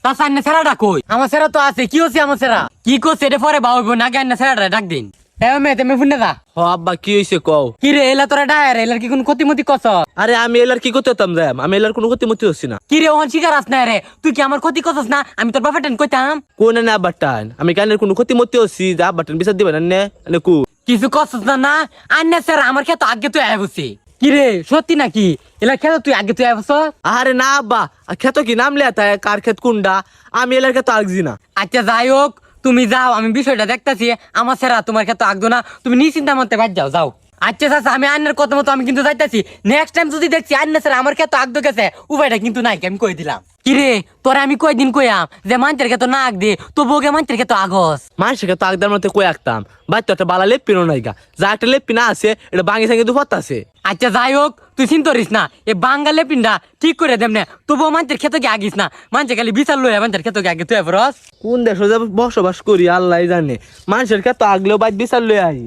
তাছাড়া আন্না সেরাটা কই? আমার সেরা তো আছে, কি হচ্ছে আমার সেরা? কি করছে এটা পরে বাবু নাকি আন্না সেরাটা ডাক দিন। তুমি ফোন দা। হ আব্বা কি হইছে কও? কি রে এলা তোরা ডায়ার এলার কি কোন ক্ষতিমতি কস? আরে আমি এলার কি করতে হতাম যাই, আমি এলার কোনো ক্ষতি হচ্ছি না। কি রে ওহন শিকার আস না রে, তুই কি আমার ক্ষতি করছস না? আমি তোর বাপের টেন কইতাম। কোন না আব্বার টান, আমি কানের কোনো ক্ষতি হচ্ছি যে আব্বার টান বিচার দিবেন না এনে কু। কিছু করছস না না? আন্না স্যার আমার খেত আগে তুই আয় বসে। কি রে সত্যি নাকি? এলা খেত তুই আগে তুই আয় বস? আরে না আব্বা, ক্ষেত কি নাম লেতা কার ক্ষেত কোনটা, আমি এলার ক্ষেত আগছি না। আচ্ছা যাই হোক, তুমি যাও, আমি বিষয়টা দেখতাছি। আমার স্যার তোমার খেত আগদো না, তুমি নিশ্চিন্তা মতে বাদ যাও যাও। আচ্ছা চাচা, আমি আন্নার কথা মতো আমি কিন্তু যাইতাছি। নেক্সট টাইম যদি দেখছি আন্না স্যার আমার খেত আগদো গেছে, উপায়টা কিন্তু নাই, আমি কই দিলাম। কি রে তোরা আমি কয়দিন কইয়াম যে মাঞ্চের খেত না আগ দে, তো বউকে মাঞ্চের খেত আগস। মানুষের ক্ষেত আগদার মধ্যে কই আঁকতাম, বাচ্চা একটা বালা লেপিনো নাইগা, যা একটা লেপি না আছে এটা ভাঙি সাঙ্গে দুপাত আছে। আচ্ছা যাই হোক, তুই চিন্তা করিস না, এ বাঙ্গালে পিন্ডা ঠিক করে দেম না, তবুও মাঞ্চের খেত আগিস না। মাঞ্চে খালি বিচার লইয়া মাঞ্চের খেত আগে তুই ফরস। কোন দেশ বসবাস করি আল্লাহ জানে, মানুষের ক্ষেত আগলেও বাইর বিচার লই আই।